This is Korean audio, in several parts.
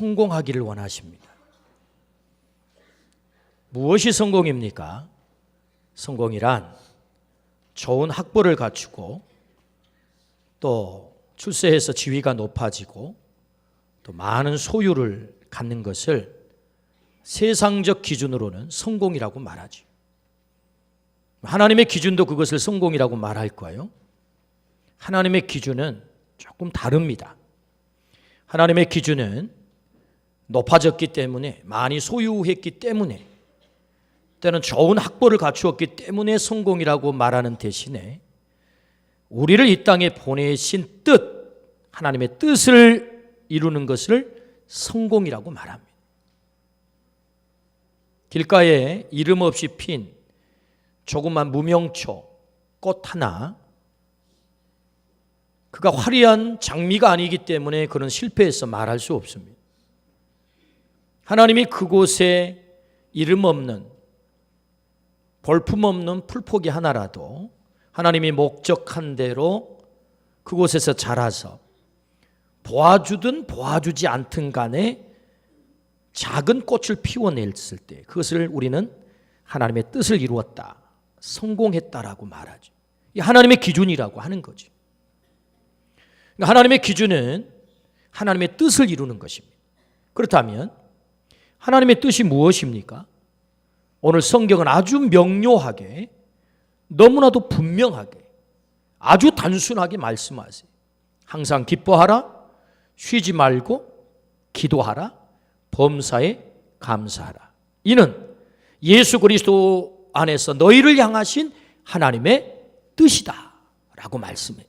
성공하기를 원하십니다. 무엇이 성공입니까? 성공이란 좋은 학벌을 갖추고 또 출세해서 지위가 높아지고 또 많은 소유를 갖는 것을 세상적 기준으로는 성공이라고 말하죠. 하나님의 기준도 그것을 성공이라고 말할까요? 하나님의 기준은 조금 다릅니다. 하나님의 기준은 높아졌기 때문에, 많이 소유했기 때문에, 때는 좋은 학벌을 갖추었기 때문에 성공이라고 말하는 대신에 우리를 이 땅에 보내신 뜻, 하나님의 뜻을 이루는 것을 성공이라고 말합니다. 길가에 이름 없이 핀 조그만 무명초 꽃 하나, 그가 화려한 장미가 아니기 때문에 그는 실패해서 말할 수 없습니다. 하나님이 그곳에 이름 없는, 볼품 없는 풀포기 하나라도 하나님이 목적한 대로 그곳에서 자라서 보아주든 보아주지 않든 간에 작은 꽃을 피워냈을 때 그것을 우리는 하나님의 뜻을 이루었다, 성공했다라고 말하죠. 이 하나님의 기준이라고 하는 거죠. 그러니까 하나님의 기준은 하나님의 뜻을 이루는 것입니다. 그렇다면 하나님의 뜻이 무엇입니까? 오늘 성경은 아주 명료하게, 너무나도 분명하게, 아주 단순하게 말씀하세요. 항상 기뻐하라, 쉬지 말고 기도하라, 범사에 감사하라. 이는 예수 그리스도 안에서 너희를 향하신 하나님의 뜻이다 라고 말씀해요.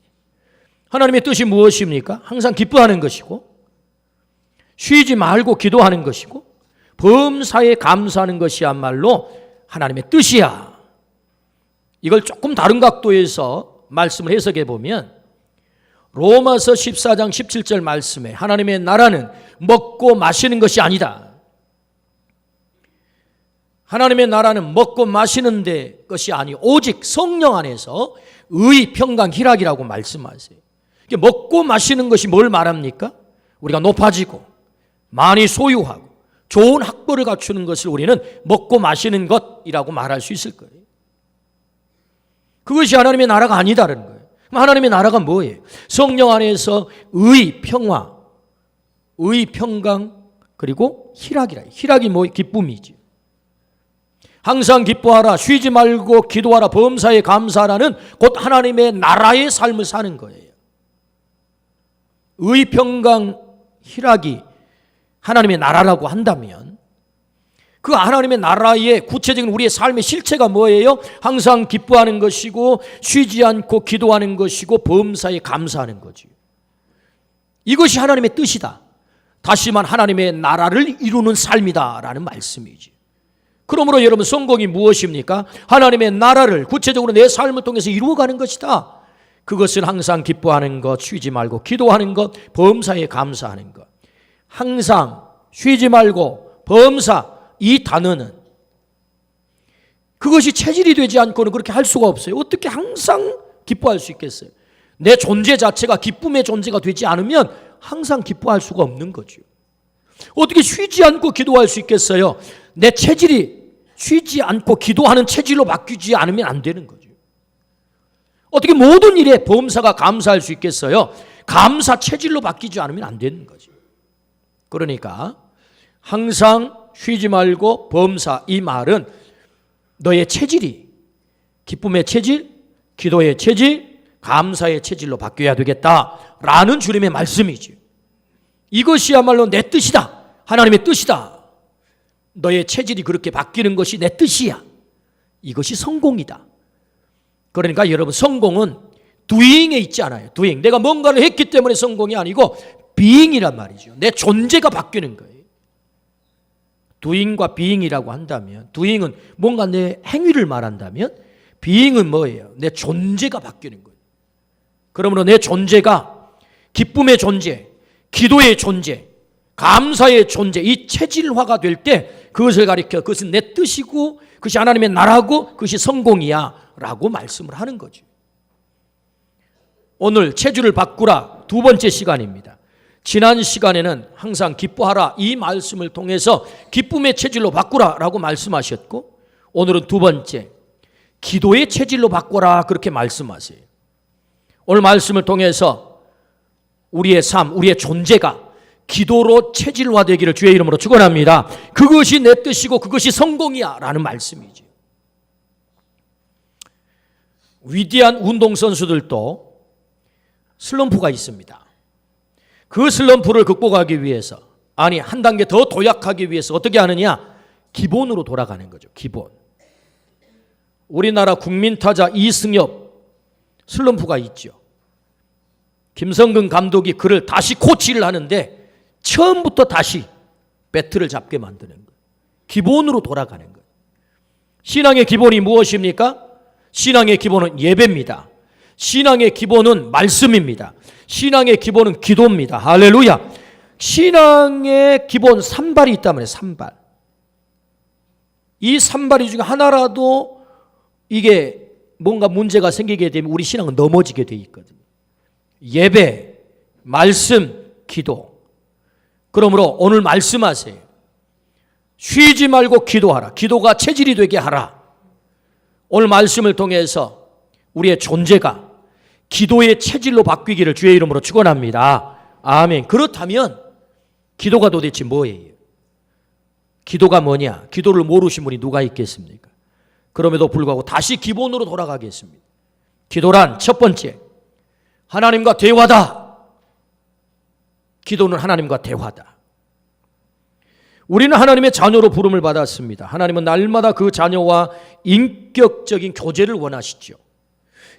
하나님의 뜻이 무엇입니까? 항상 기뻐하는 것이고, 쉬지 말고 기도하는 것이고, 범사에 감사하는 것이야말로 하나님의 뜻이야. 이걸 조금 다른 각도에서 말씀을 해석해 보면 로마서 14장 17절 말씀에 하나님의 나라는 먹고 마시는 것이 아니다. 하나님의 나라는 먹고 마시는 것이 아니 오직 성령 안에서 의, 평강, 희락이라고 말씀하세요. 먹고 마시는 것이 뭘 말합니까? 우리가 높아지고 많이 소유하고 좋은 학벌을 갖추는 것을 우리는 먹고 마시는 것이라고 말할 수 있을 거예요. 그것이 하나님의 나라가 아니다라는 거예요. 그럼 하나님의 나라가 뭐예요? 성령 안에서 의, 평화, 의, 평강, 그리고 희락이라. 희락이 뭐? 기쁨이지. 항상 기뻐하라, 쉬지 말고 기도하라, 범사에 감사하라는 곧 하나님의 나라의 삶을 사는 거예요. 의, 평강, 희락이 하나님의 나라라고 한다면 그 하나님의 나라의 구체적인 우리의 삶의 실체가 뭐예요? 항상 기뻐하는 것이고 쉬지 않고 기도하는 것이고 범사에 감사하는 거지. 이것이 하나님의 뜻이다. 다시 말 하나님의 나라를 이루는 삶이다라는 말씀이지. 그러므로 여러분, 성공이 무엇입니까? 하나님의 나라를 구체적으로 내 삶을 통해서 이루어가는 것이다. 그것은 항상 기뻐하는 것, 쉬지 말고 기도하는 것, 범사에 감사하는 것. 항상, 쉬지 말고, 범사, 이 단어는 그것이 체질이 되지 않고는 그렇게 할 수가 없어요. 어떻게 항상 기뻐할 수 있겠어요? 내 존재 자체가 기쁨의 존재가 되지 않으면 항상 기뻐할 수가 없는 거죠. 어떻게 쉬지 않고 기도할 수 있겠어요? 내 체질이 쉬지 않고 기도하는 체질로 바뀌지 않으면 안 되는 거죠. 어떻게 모든 일에 범사가 감사할 수 있겠어요? 감사 체질로 바뀌지 않으면 안 되는 거죠. 그러니까 항상 쉬지 말고 범사, 이 말은 너의 체질이 기쁨의 체질, 기도의 체질, 감사의 체질로 바뀌어야 되겠다라는 주님의 말씀이지. 이것이야말로 내 뜻이다. 하나님의 뜻이다. 너의 체질이 그렇게 바뀌는 것이 내 뜻이야. 이것이 성공이다. 그러니까 여러분, 성공은 doing에 있지 않아요. doing. 내가 뭔가를 했기 때문에 성공이 아니고 being이란 말이죠. 내 존재가 바뀌는 거예요. doing과 being이라고 한다면, doing은 뭔가 내 행위를 말한다면 being은 뭐예요? 내 존재가 바뀌는 거예요. 그러므로 내 존재가 기쁨의 존재, 기도의 존재, 감사의 존재, 이 체질화가 될 때 그것을 가리켜 그것은 내 뜻이고 그것이 하나님의 나라고 그것이 성공이야 라고 말씀을 하는 거죠. 오늘 체질을 바꾸라 두 번째 시간입니다. 지난 시간에는 항상 기뻐하라 이 말씀을 통해서 기쁨의 체질로 바꾸라 라고 말씀하셨고, 오늘은 두 번째, 기도의 체질로 바꿔라 그렇게 말씀하세요. 오늘 말씀을 통해서 우리의 삶, 우리의 존재가 기도로 체질화되기를 주의 이름으로 축원합니다. 그것이 내 뜻이고 그것이 성공이야 라는 말씀이죠. 위대한 운동선수들도 슬럼프가 있습니다. 그 슬럼프를 극복하기 위해서, 아니 한 단계 더 도약하기 위해서 어떻게 하느냐? 기본으로 돌아가는 거죠. 기본. 우리나라 국민타자 이승엽 슬럼프가 있죠. 김성근 감독이 그를 다시 코치를 하는데 처음부터 다시 배트를 잡게 만드는 거예요. 기본으로 돌아가는 거예요. 신앙의 기본이 무엇입니까? 신앙의 기본은 예배입니다. 신앙의 기본은 말씀입니다. 신앙의 기본은 기도입니다. 할렐루야. 신앙의 기본 3발이 있다면 3발. 이 3발 중에 하나라도 이게 뭔가 문제가 생기게 되면 우리 신앙은 넘어지게 돼 있거든요. 예배, 말씀, 기도. 그러므로 오늘 말씀하세요. 쉬지 말고 기도하라. 기도가 체질이 되게 하라. 오늘 말씀을 통해서 우리의 존재가 기도의 체질로 바뀌기를 주의 이름으로 축원합니다. 아멘. 그렇다면 기도가 도대체 뭐예요? 기도가 뭐냐? 기도를 모르신 분이 누가 있겠습니까? 그럼에도 불구하고 다시 기본으로 돌아가겠습니다. 기도란 첫 번째, 하나님과 대화다. 기도는 하나님과 대화다. 우리는 하나님의 자녀로 부름을 받았습니다. 하나님은 날마다 그 자녀와 인격적인 교제를 원하시죠.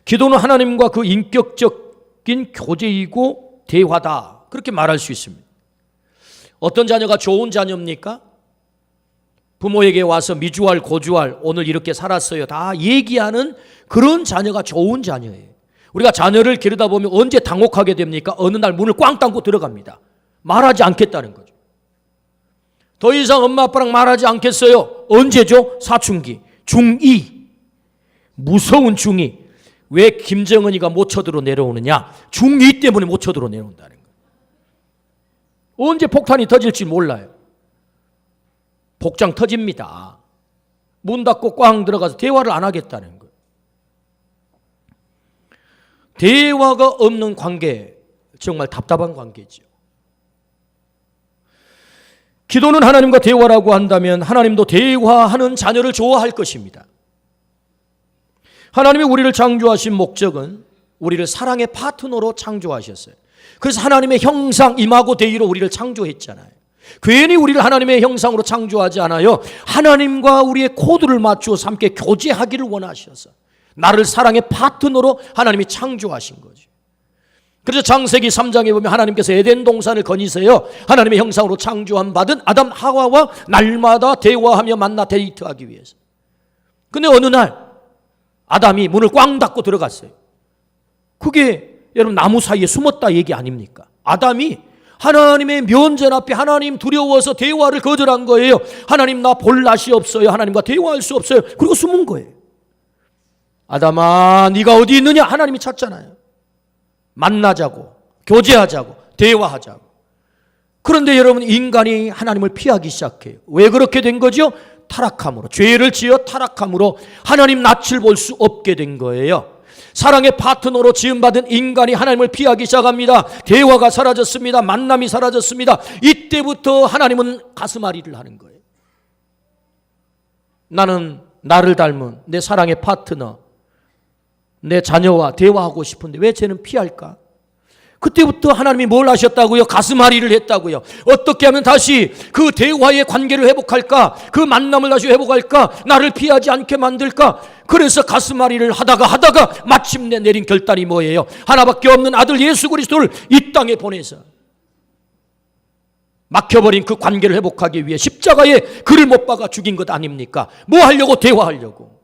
기도는 하나님과 그 인격적인 교제이고 대화다. 그렇게 말할 수 있습니다. 어떤 자녀가 좋은 자녀입니까? 부모에게 와서 미주알 고주알 오늘 이렇게 살았어요 다 얘기하는 그런 자녀가 좋은 자녀예요. 우리가 자녀를 기르다 보면 언제 당혹하게 됩니까? 어느 날 문을 꽝 닫고 들어갑니다. 말하지 않겠다는 거죠. 더 이상 엄마 아빠랑 말하지 않겠어요. 언제죠? 사춘기, 중2. 무서운 중2. 왜 김정은이가 모처들어 내려오느냐? 중2 때문에 모처들어 내려온다는 거예요. 언제 폭탄이 터질지 몰라요. 복장 터집니다. 문 닫고 꽝 들어가서 대화를 안 하겠다는 거예요. 대화가 없는 관계, 정말 답답한 관계죠. 기도는 하나님과 대화라고 한다면 하나님도 대화하는 자녀를 좋아할 것입니다. 하나님이 우리를 창조하신 목적은 우리를 사랑의 파트너로 창조하셨어요. 그래서 하나님의 형상 임하고 대의로 우리를 창조했잖아요. 괜히 우리를 하나님의 형상으로 창조하지 않아요. 하나님과 우리의 코드를 맞추어서 함께 교제하기를 원하셔서 나를 사랑의 파트너로 하나님이 창조하신 거죠. 그래서 창세기 3장에 보면 하나님께서 에덴 동산을 거니세요 하나님의 형상으로 창조한 받은 아담 하와와 날마다 대화하며 만나 데이트하기 위해서. 근데 어느 날 아담이 문을 꽝 닫고 들어갔어요. 그게 여러분 나무 사이에 숨었다 얘기 아닙니까? 아담이 하나님의 면전 앞에 하나님 두려워서 대화를 거절한 거예요. 하나님 나 볼 낯이 없어요. 하나님과 대화할 수 없어요. 그리고 숨은 거예요. 아담아 네가 어디 있느냐? 하나님이 찾잖아요. 만나자고, 교제하자고, 대화하자고. 그런데 여러분 인간이 하나님을 피하기 시작해요. 왜 그렇게 된 거죠? 타락함으로, 죄를 지어 타락함으로 하나님 낯을 볼 수 없게 된 거예요. 사랑의 파트너로 지음받은 인간이 하나님을 피하기 시작합니다. 대화가 사라졌습니다. 만남이 사라졌습니다. 이때부터 하나님은 가슴앓이를 하는 거예요. 나는 나를 닮은 내 사랑의 파트너, 내 자녀와 대화하고 싶은데 왜 쟤는 피할까? 그때부터 하나님이 뭘 하셨다고요? 가슴앓이를 했다고요. 어떻게 하면 다시 그 대화의 관계를 회복할까? 그 만남을 다시 회복할까? 나를 피하지 않게 만들까? 그래서 가슴앓이를 하다가 마침내 내린 결단이 뭐예요? 하나밖에 없는 아들 예수 그리스도를 이 땅에 보내서 막혀버린 그 관계를 회복하기 위해 십자가에 그를 못 박아 죽인 것 아닙니까? 뭐 하려고? 대화하려고.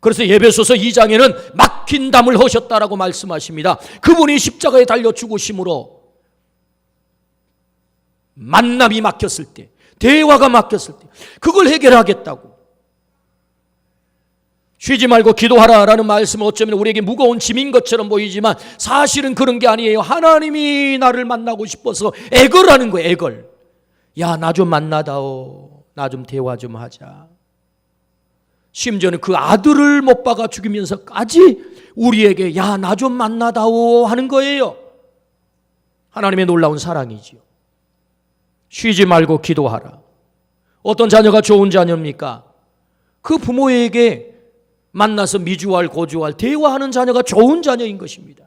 그래서 에베소서 2장에는 막힌 담을 허셨다라고 말씀하십니다. 그분이 십자가에 달려 죽으심으로 만남이 막혔을 때, 대화가 막혔을 때 그걸 해결하겠다고. 쉬지 말고 기도하라라는 말씀은 어쩌면 우리에게 무거운 짐인 것처럼 보이지만 사실은 그런 게 아니에요. 하나님이 나를 만나고 싶어서 애걸하는 거예요. 애걸. 야, 나 좀 만나다오. 나 좀 대화 좀 하자. 심지어는 그 아들을 못 박아 죽이면서까지 우리에게 야, 나 좀 만나다오 하는 거예요. 하나님의 놀라운 사랑이지요. 쉬지 말고 기도하라. 어떤 자녀가 좋은 자녀입니까? 그 부모에게 만나서 미주알 고주알 대화하는 자녀가 좋은 자녀인 것입니다.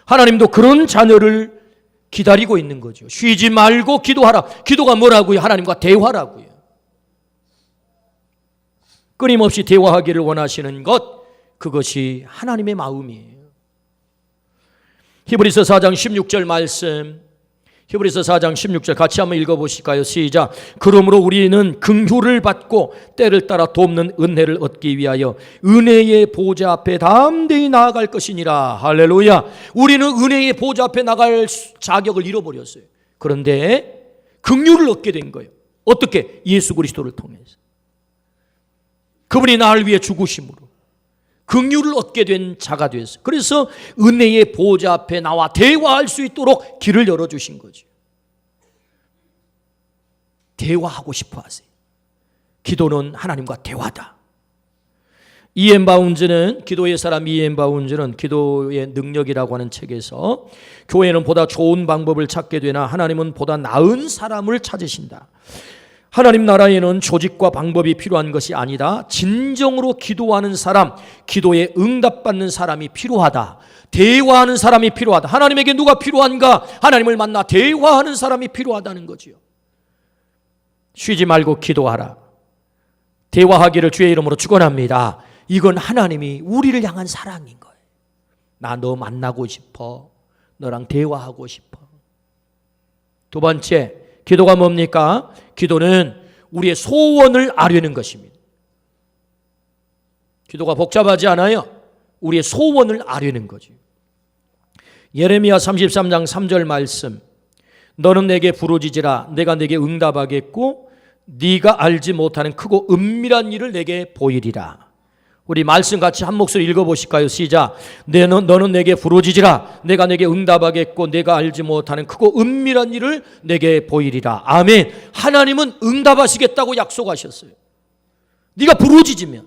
하나님도 그런 자녀를 기다리고 있는 거죠. 쉬지 말고 기도하라. 기도가 뭐라고요? 하나님과 대화라고요. 끊임없이 대화하기를 원하시는 것, 그것이 하나님의 마음이에요. 히브리서 4장 16절 말씀, 히브리서 4장 16절 같이 한번 읽어보실까요? 시작. 그러므로 우리는 긍휼을 받고 때를 따라 돕는 은혜를 얻기 위하여 은혜의 보좌 앞에 담대히 나아갈 것이니라. 할렐루야. 우리는 은혜의 보좌 앞에 나갈 자격을 잃어버렸어요. 그런데 긍휼을 얻게 된 거예요. 어떻게? 예수 그리스도를 통해서. 그분이 나를 위해 죽으심으로 긍휼을 얻게 된 자가 되었어요. 그래서 은혜의 보좌 앞에 나와 대화할 수 있도록 길을 열어주신 거죠. 대화하고 싶어 하세요. 기도는 하나님과 대화다. 이엠 바운즈는, 기도의 사람 이엠 바운즈는 기도의 능력이라고 하는 책에서 교회는 보다 좋은 방법을 찾게 되나 하나님은 보다 나은 사람을 찾으신다. 하나님 나라에는 조직과 방법이 필요한 것이 아니다. 진정으로 기도하는 사람, 기도에 응답받는 사람이 필요하다. 대화하는 사람이 필요하다. 하나님에게 누가 필요한가? 하나님을 만나 대화하는 사람이 필요하다는 거지요. 쉬지 말고 기도하라. 대화하기를 주의 이름으로 축원합니다. 이건 하나님이 우리를 향한 사랑인 거예요. 나 너 만나고 싶어. 너랑 대화하고 싶어. 두 번째, 기도가 뭡니까? 기도는 우리의 소원을 아뢰는 것입니다. 기도가 복잡하지 않아요. 우리의 소원을 아뢰는 거죠. 예레미야 33장 3절 말씀. 너는 내게 부르짖으라. 내가 내게 응답하겠고 네가 알지 못하는 크고 은밀한 일을 내게 보이리라. 우리 말씀 같이 한 목소리 읽어보실까요? 시작. 너는 내게 부르짖으라. 내가 내게 응답하겠고 내가 알지 못하는 크고 은밀한 일을 내게 보이리라. 아멘. 하나님은 응답하시겠다고 약속하셨어요. 네가 부르짖으면,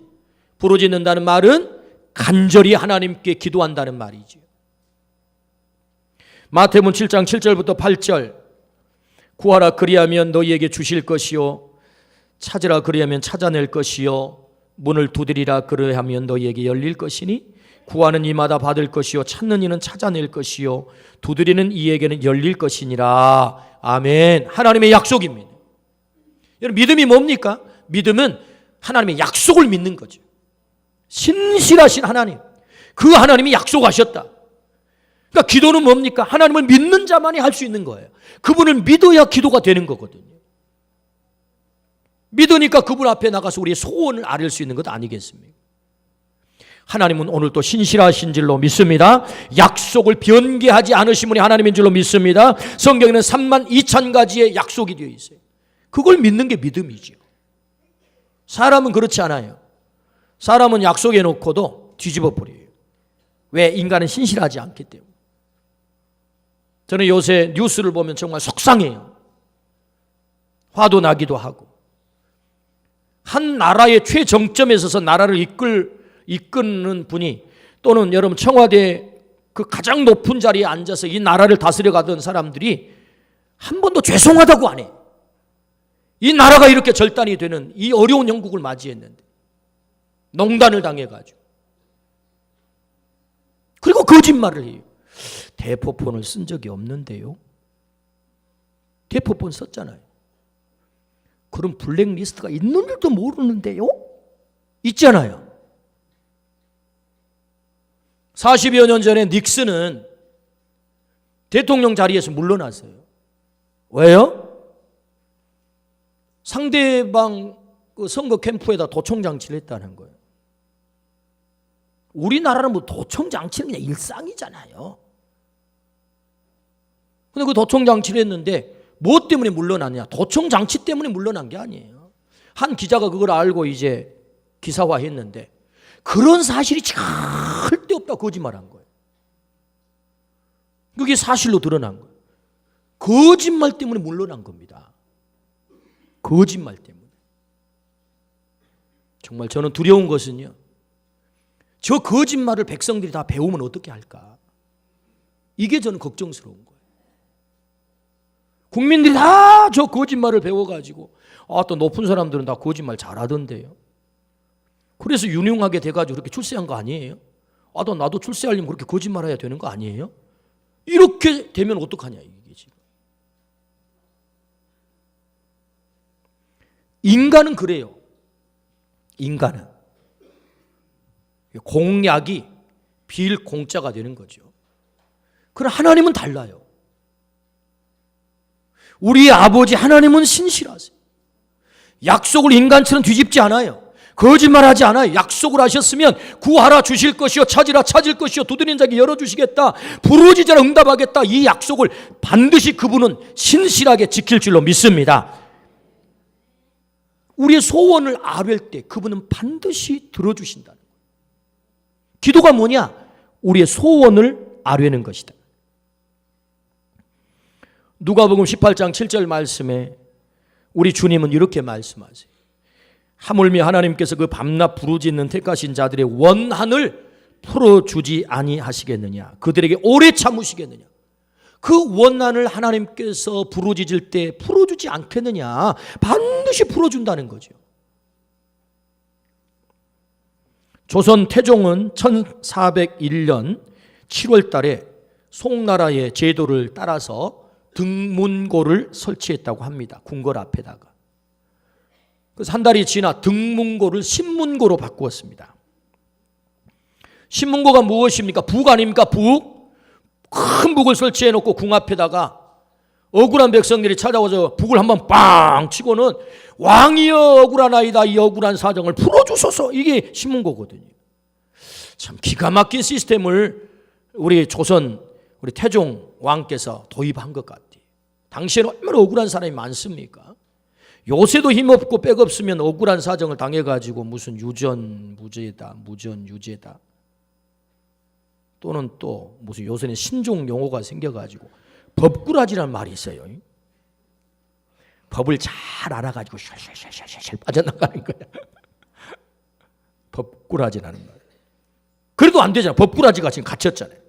부르짖는다는 말은 간절히 하나님께 기도한다는 말이죠. 마태복음 7장 7절부터 8절. 구하라 그리하면 너희에게 주실 것이요, 찾으라 그리하면 찾아낼 것이요, 문을 두드리라 그러하면 너희에게 열릴 것이니 구하는 이마다 받을 것이요 찾는 이는 찾아낼 것이요 두드리는 이에게는 열릴 것이니라. 아멘. 하나님의 약속입니다. 여러분, 믿음이 뭡니까? 믿음은 하나님의 약속을 믿는 거죠. 신실하신 하나님, 그 하나님이 약속하셨다. 그러니까 기도는 뭡니까? 하나님을 믿는 자만이 할 수 있는 거예요. 그분을 믿어야 기도가 되는 거거든요. 믿으니까 그분 앞에 나가서 우리의 소원을 아뢰 수 있는 것 아니겠습니까? 하나님은 오늘도 신실하신 줄로 믿습니다. 약속을 변개하지 않으신 분이 하나님인 줄로 믿습니다. 성경에는 32,000가지의 약속이 되어 있어요. 그걸 믿는 게 믿음이죠. 사람은 그렇지 않아요. 사람은 약속해 놓고도 뒤집어 버려요. 왜? 인간은 신실하지 않기 때문에. 저는 요새 뉴스를 보면 정말 속상해요. 화도 나기도 하고. 한 나라의 최정점에 서서 나라를 이끄는 분이, 또는 여러분 청와대 그 가장 높은 자리에 앉아서 이 나라를 다스려 가던 사람들이 한 번도 죄송하다고 안 해. 이 나라가 이렇게 절단이 되는 이 어려운 형국을 맞이했는데 농단을 당해가지고, 그리고 거짓말을 해요. 대포폰을 쓴 적이 없는데요. 대포폰 썼잖아요. 그런 블랙리스트가 있는 줄도 모르는데요? 있잖아요. 40여 년 전에 닉슨은 대통령 자리에서 물러났어요. 왜요? 상대방 그 선거 캠프에다 도청장치를 했다는 거예요. 우리나라는 뭐 도청장치는 그냥 일상이잖아요. 근데 그 도청장치를 했는데 뭐 때문에 물러났냐? 도청장치 때문에 물러난 게 아니에요. 한 기자가 그걸 알고 이제 기사화했는데, 그런 사실이 절대 없다 거짓말한 거예요. 그게 사실로 드러난 거예요. 거짓말 때문에 물러난 겁니다. 거짓말 때문에. 정말 저는 두려운 것은요, 저 거짓말을 백성들이 다 배우면 어떻게 할까? 이게 저는 걱정스러운 거예요. 국민들이 다 저 거짓말을 배워가지고 또 높은 사람들은 다 거짓말 잘하던데요. 그래서 유능하게 돼가지고 그렇게 출세한 거 아니에요? 나도 출세하려면 그렇게 거짓말해야 되는 거 아니에요? 이렇게 되면 어떡하냐 이게 지금. 인간은 그래요. 인간은 공약이 빌공짜가 되는 거죠. 그러나 하나님은 달라요. 우리 아버지 하나님은 신실하세요. 약속을 인간처럼 뒤집지 않아요. 거짓말하지 않아요. 약속을 하셨으면 구하라 주실 것이요, 찾으라 찾을 것이요, 두드리는 자에게 열어주시겠다, 부르짖으라 응답하겠다, 이 약속을 반드시 그분은 신실하게 지킬 줄로 믿습니다. 우리의 소원을 아뢰 때 그분은 반드시 들어주신다는 거예요. 기도가 뭐냐? 우리의 소원을 아뢰는 것이다. 누가복음 18장 7절 말씀에 우리 주님은 이렇게 말씀하세요. 하물며 하나님께서 그 밤낮 부르짖는 택하신 자들의 원한을 풀어주지 아니하시겠느냐, 그들에게 오래 참으시겠느냐. 그 원한을 하나님께서 부르짖을 때 풀어주지 않겠느냐. 반드시 풀어준다는 거죠. 조선 태종은 1401년 7월 달에 송나라의 제도를 따라서 등문고를 설치했다고 합니다. 궁궐 앞에다가. 그래서 한 달이 지나 등문고를 신문고로 바꾸었습니다. 신문고가 무엇입니까? 북 아닙니까? 북. 큰 북을 설치해 놓고 궁 앞에다가 억울한 백성들이 찾아와서 북을 한번 빵 치고는 왕이여 억울하나이다, 이 억울한 사정을 풀어주소서, 이게 신문고거든요. 참 기가 막힌 시스템을 우리 조선 우리 태종 왕께서 도입한 것 같아요. 당시에는 얼마나 억울한 사람이 많습니까? 요새도 힘없고 백없으면 억울한 사정을 당해가지고 무슨 유전무죄다, 무전유죄다, 또는 또 무슨 요새는 신종 용어가 생겨가지고 법꾸라지라는 말이 있어요. 법을 잘 알아가지고 샬샬샬샬 빠져나가는 거야. 법꾸라지라는 말. 그래도 안 되잖아. 법꾸라지가 지금 갇혔잖아요.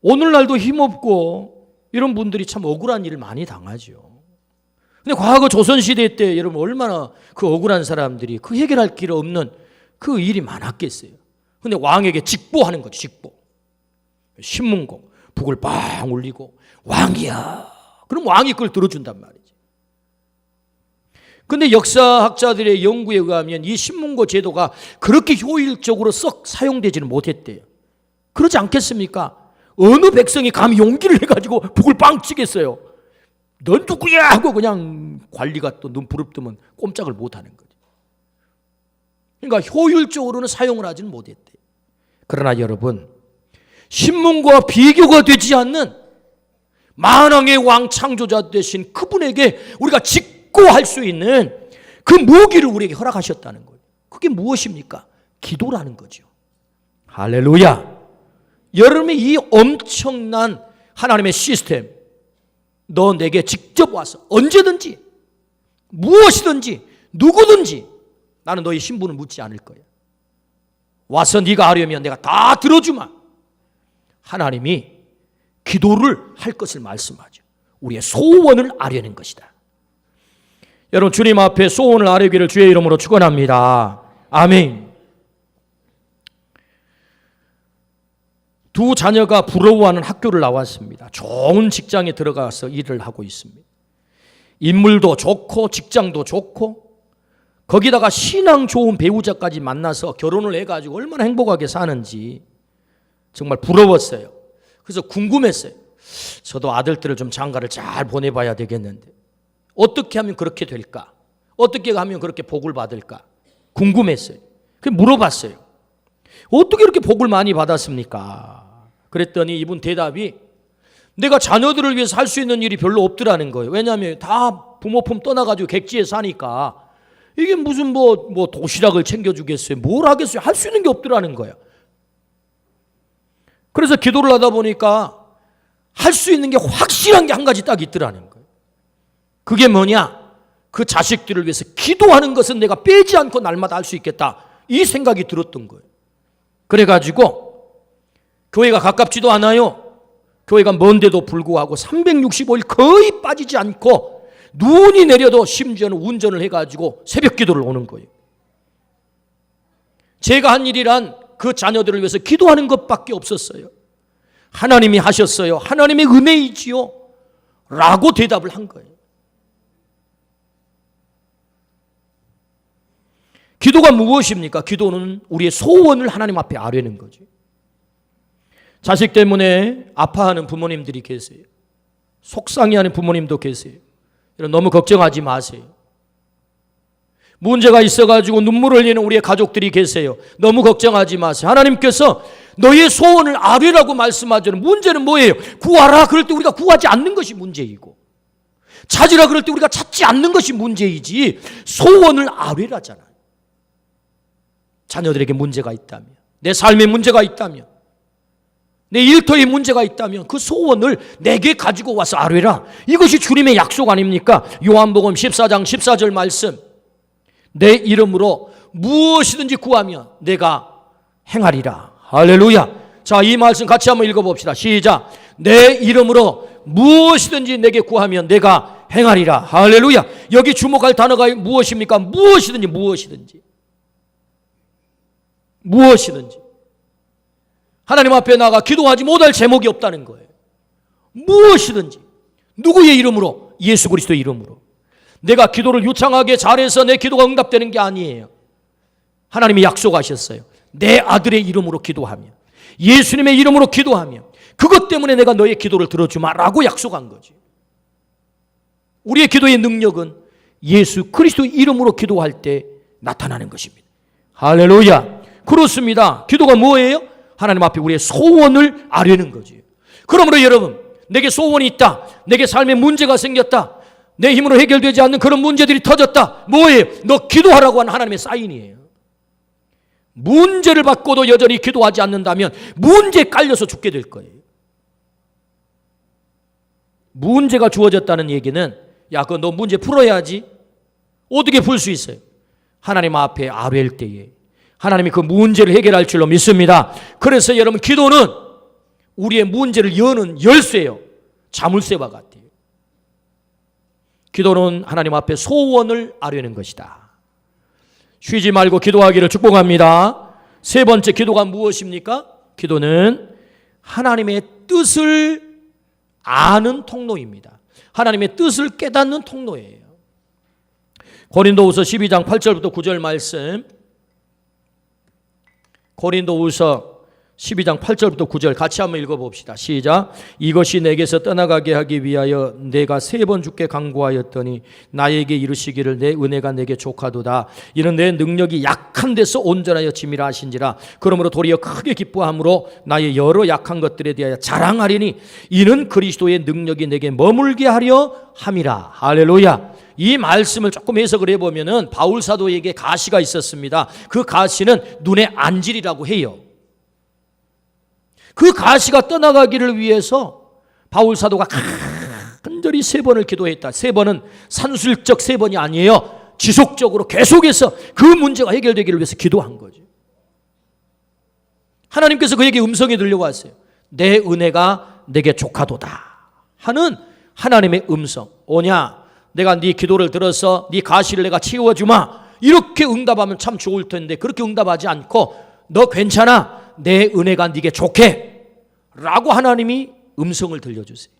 오늘날도 힘없고 이런 분들이 참 억울한 일을 많이 당하죠. 근데 과거 조선시대 때 여러분 얼마나 그 억울한 사람들이 그 해결할 길 없는 그 일이 많았겠어요. 근데 왕에게 직보하는 거죠. 직보. 신문고 북을 빵 울리고 왕이야. 그럼 왕이 그걸 들어준단 말이지. 근데 역사학자들의 연구에 의하면 이 신문고 제도가 그렇게 효율적으로 썩 사용되지는 못했대요. 그렇지 않겠습니까? 어느 백성이 감히 용기를 해가지고 북을 빵 치겠어요? 넌 누구야? 하고 그냥 관리가 또 눈 부릅뜨면 꼼짝을 못하는 거죠. 그러니까 효율적으로는 사용을 하지는 못했대. 그러나 여러분, 신문과 비교가 되지 않는 만왕의 왕 창조자 되신 그분에게 우리가 직고할 수 있는 그 무기를 우리에게 허락하셨다는 거예요. 그게 무엇입니까? 기도라는 거죠. 할렐루야. 여러분의 이 엄청난 하나님의 시스템, 너 내게 직접 와서 언제든지 무엇이든지 누구든지 나는 너의 신분을 묻지 않을 거야. 와서 네가 하려면 내가 다 들어주마. 하나님이 기도를 할 것을 말씀하죠. 우리의 소원을 아뢰는 것이다. 여러분, 주님 앞에 소원을 아뢰기를 주의 이름으로 축원합니다. 아멘. 두 자녀가 부러워하는 학교를 나왔습니다. 좋은 직장에 들어가서 일을 하고 있습니다. 인물도 좋고 직장도 좋고 거기다가 신앙 좋은 배우자까지 만나서 결혼을 해가지고 얼마나 행복하게 사는지 정말 부러웠어요. 그래서 궁금했어요. 저도 아들들을 좀 장가를 잘 보내봐야 되겠는데 어떻게 하면 그렇게 될까? 어떻게 하면 그렇게 복을 받을까? 궁금했어요. 그래서 물어봤어요. 어떻게 이렇게 복을 많이 받았습니까? 그랬더니 이분 대답이 내가 자녀들을 위해서 할 수 있는 일이 별로 없더라는 거예요. 왜냐하면 다 부모 품 떠나가지고 객지에 사니까 이게 무슨 뭐 도시락을 챙겨주겠어요. 뭘 하겠어요. 할 수 있는 게 없더라는 거야. 그래서 기도를 하다 보니까 할 수 있는 게 확실한 게 한 가지 딱 있더라는 거예요. 그게 뭐냐? 그 자식들을 위해서 기도하는 것은 내가 빼지 않고 날마다 할 수 있겠다. 이 생각이 들었던 거예요. 그래가지고 교회가 가깝지도 않아요. 교회가 먼데도 불구하고 365일 거의 빠지지 않고 눈이 내려도 심지어는 운전을 해가지고 새벽 기도를 오는 거예요. 제가 한 일이란 그 자녀들을 위해서 기도하는 것밖에 없었어요. 하나님이 하셨어요. 하나님의 은혜이지요. 라고 대답을 한 거예요. 기도가 무엇입니까? 기도는 우리의 소원을 하나님 앞에 아뢰는 거죠. 자식 때문에 아파하는 부모님들이 계세요. 속상해하는 부모님도 계세요. 너무 걱정하지 마세요. 문제가 있어가지고 눈물을 흘리는 우리의 가족들이 계세요. 너무 걱정하지 마세요. 하나님께서 너의 소원을 아뢰라고 말씀하잖아요. 문제는 뭐예요? 구하라 그럴 때 우리가 구하지 않는 것이 문제이고, 찾으라 그럴 때 우리가 찾지 않는 것이 문제이지, 소원을 아뢰라잖아요. 자녀들에게 문제가 있다면, 내 삶에 문제가 있다면, 내 일터에 문제가 있다면 그 소원을 내게 가지고 와서 아뢰라. 이것이 주님의 약속 아닙니까? 요한복음 14장 14절 말씀, 내 이름으로 무엇이든지 구하면 내가 행하리라. 할렐루야. 자, 이 말씀 같이 한번 읽어봅시다. 시작. 내 이름으로 무엇이든지 내게 구하면 내가 행하리라. 할렐루야. 여기 주목할 단어가 무엇입니까? 무엇이든지, 무엇이든지. 무엇이든지. 하나님 앞에 나가 기도하지 못할 제목이 없다는 거예요. 무엇이든지. 누구의 이름으로? 예수 그리스도의 이름으로. 내가 기도를 유창하게 잘해서 내 기도가 응답되는 게 아니에요. 하나님이 약속하셨어요. 내 아들의 이름으로 기도하면, 예수님의 이름으로 기도하면 그것 때문에 내가 너의 기도를 들어주마라고 약속한 거지. 우리의 기도의 능력은 예수 그리스도의 이름으로 기도할 때 나타나는 것입니다. 할렐루야. 그렇습니다. 기도가 뭐예요? 하나님 앞에 우리의 소원을 아뢰는 거지. 그러므로 여러분, 내게 소원이 있다, 내게 삶에 문제가 생겼다, 내 힘으로 해결되지 않는 그런 문제들이 터졌다. 뭐예요? 너 기도하라고 하는 하나님의 사인이에요. 문제를 받고도 여전히 기도하지 않는다면 문제에 깔려서 죽게 될 거예요. 문제가 주어졌다는 얘기는, 야, 그거 너 문제 풀어야지. 어떻게 풀 수 있어요? 하나님 앞에 아뢰일 때에 하나님이 그 문제를 해결할 줄로 믿습니다. 그래서 여러분, 기도는 우리의 문제를 여는 열쇠예요. 자물쇠와 같아요. 기도는 하나님 앞에 소원을 아뢰는 것이다. 쉬지 말고 기도하기를 축복합니다. 세 번째, 기도가 무엇입니까? 기도는 하나님의 뜻을 아는 통로입니다. 하나님의 뜻을 깨닫는 통로예요. 고린도후서 12장 8절부터 9절 말씀, 고린도후서 12장 8절부터 9절 같이 한번 읽어봅시다. 시작. 이것이 내게서 떠나가게 하기 위하여 내가 3번 주께 간구하였더니 나에게 이르시기를 내 은혜가 내게 족하도다. 이는 내 능력이 약한 데서 온전하여 짐이라 하신지라. 그러므로 도리어 크게 기뻐함으로 나의 여러 약한 것들에 대하여 자랑하리니 이는 그리스도의 능력이 내게 머물게 하려 함이라. 할렐루야. 이 말씀을 조금 해석을 해보면은 바울 사도에게 가시가 있었습니다. 그 가시는 눈의 안질이라고 해요. 그 가시가 떠나가기를 위해서 바울 사도가 간절히 3번을 기도했다. 3번은 산술적 3번이 아니에요. 지속적으로 계속해서 그 문제가 해결되기를 위해서 기도한 거죠. 하나님께서 그에게 음성이 들려왔어요. 내 은혜가 내게 족하도다 하는 하나님의 음성. 오냐, 내가 네 기도를 들어서 네 가시를 내가 채워주마. 이렇게 응답하면 참 좋을 텐데 그렇게 응답하지 않고 너 괜찮아, 내 은혜가 네게 좋게 라고 하나님이 음성을 들려주세요.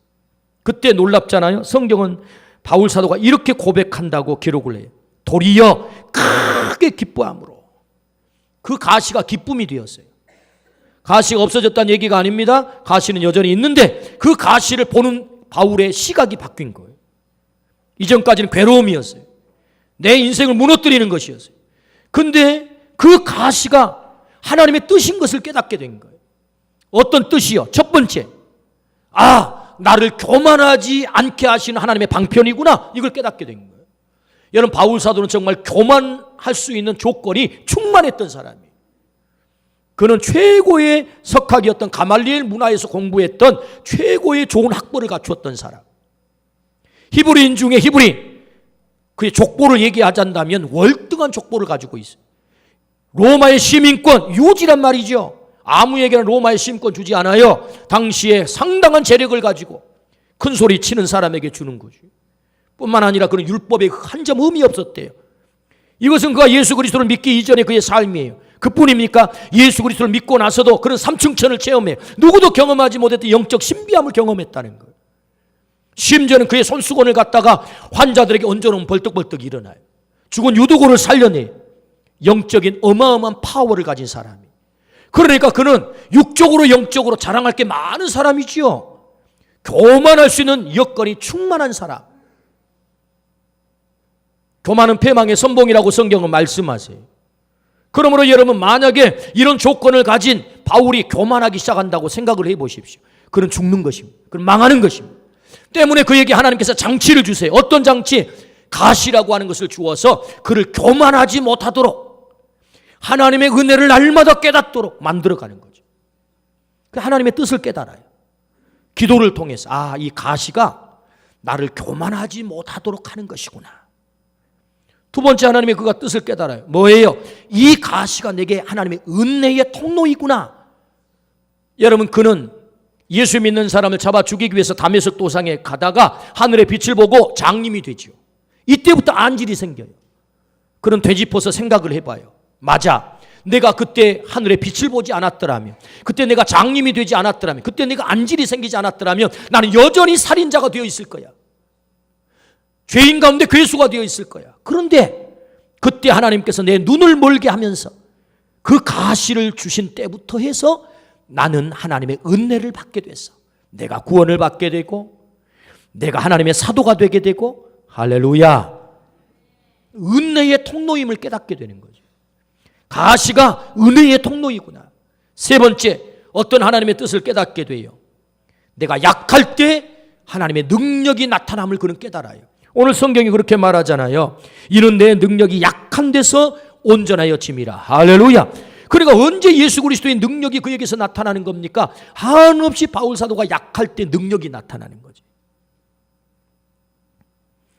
그때 놀랍잖아요. 성경은 바울 사도가 이렇게 고백한다고 기록을 해요. 도리어 크게 기뻐함으로. 그 가시가 기쁨이 되었어요. 가시가 없어졌다는 얘기가 아닙니다. 가시는 여전히 있는데 그 가시를 보는 바울의 시각이 바뀐 거예요. 이전까지는 괴로움이었어요. 내 인생을 무너뜨리는 것이었어요. 근데 그 가시가 하나님의 뜻인 것을 깨닫게 된 거예요. 어떤 뜻이요? 첫 번째, 나를 교만하지 않게 하시는 하나님의 방편이구나, 이걸 깨닫게 된 거예요. 여러분, 바울 사도는 정말 교만할 수 있는 조건이 충만했던 사람이에요. 그는 최고의 석학이었던 가말리엘 문화에서 공부했던 최고의 좋은 학벌을 갖추었던 사람. 히브리인 중에 히브리인, 그의 족보를 얘기하자면 월등한 족보를 가지고 있어요. 로마의 시민권, 유지란 말이죠. 아무에게나 로마의 시민권 주지 않아요. 당시에 상당한 재력을 가지고 큰 소리 치는 사람에게 주는 거죠. 뿐만 아니라 그는 율법에 한 점 의미 없었대요. 이것은 그가 예수 그리스도를 믿기 이전의 그의 삶이에요. 그뿐입니까? 예수 그리스도를 믿고 나서도 그런 삼층천을 체험해요. 누구도 경험하지 못했던 영적 신비함을 경험했다는 거예요. 심지어는 그의 손수건을 갖다가 환자들에게 얹어놓으면 벌떡벌떡 일어나요. 죽은 유두고를 살려내요. 영적인 어마어마한 파워를 가진 사람이. 그러니까 그는 육적으로 영적으로 자랑할 게 많은 사람이지요. 교만할 수 있는 여건이 충만한 사람. 교만은 패망의 선봉이라고 성경은 말씀하세요. 그러므로 여러분, 만약에 이런 조건을 가진 바울이 교만하기 시작한다고 생각을 해보십시오. 그는 죽는 것입니다. 그는 망하는 것입니다. 때문에 그에게 하나님께서 장치를 주세요. 어떤 장치? 가시라고 하는 것을 주어서 그를 교만하지 못하도록, 하나님의 은혜를 날마다 깨닫도록 만들어가는 거죠. 하나님의 뜻을 깨달아요. 기도를 통해서, 이 가시가 나를 교만하지 못하도록 하는 것이구나. 두 번째, 하나님의 그가 뜻을 깨달아요. 뭐예요? 이 가시가 내게 하나님의 은혜의 통로이구나. 여러분, 그는 예수 믿는 사람을 잡아 죽이기 위해서 다메섹 도상에 가다가 하늘의 빛을 보고 장님이 되죠. 이때부터 안질이 생겨요. 그는 되짚어서 생각을 해봐요. 맞아, 내가 그때 하늘의 빛을 보지 않았더라면, 그때 내가 장님이 되지 않았더라면, 그때 내가 안질이 생기지 않았더라면 나는 여전히 살인자가 되어 있을 거야. 죄인 가운데 괴수가 되어 있을 거야. 그런데 그때 하나님께서 내 눈을 멀게 하면서 그 가시를 주신 때부터 해서 나는 하나님의 은혜를 받게 됐어. 내가 구원을 받게 되고 내가 하나님의 사도가 되게 되고, 할렐루야, 은혜의 통로임을 깨닫게 되는 거죠. 가시가 은혜의 통로이구나. 세 번째, 어떤 하나님의 뜻을 깨닫게 돼요. 내가 약할 때 하나님의 능력이 나타남을 그는 깨달아요. 오늘 성경이 그렇게 말하잖아요. 이는 내 능력이 약한 데서 온전하여 짐이라. 할렐루야. 그러니까 언제 예수 그리스도의 능력이 그에게서 나타나는 겁니까? 한없이 바울 사도가 약할 때 능력이 나타나는 거지.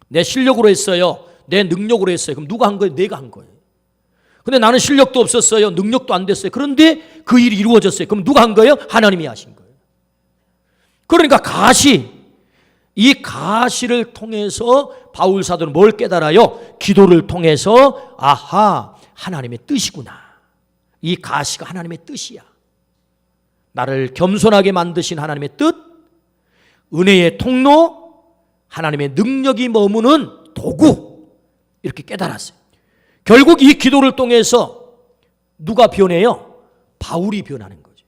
내 실력으로 했어요. 내 능력으로 했어요. 그럼 누가 한 거예요? 내가 한 거예요. 근데 나는 실력도 없었어요. 능력도 안 됐어요. 그런데 그 일이 이루어졌어요. 그럼 누가 한 거예요? 하나님이 하신 거예요. 그러니까 이 가시를 통해서 바울 사도는 뭘 깨달아요? 기도를 통해서, 하나님의 뜻이구나. 이 가시가 하나님의 뜻이야. 나를 겸손하게 만드신 하나님의 뜻, 은혜의 통로, 하나님의 능력이 머무는 도구, 이렇게 깨달았어요. 결국 이 기도를 통해서 누가 변해요? 바울이 변하는 거죠.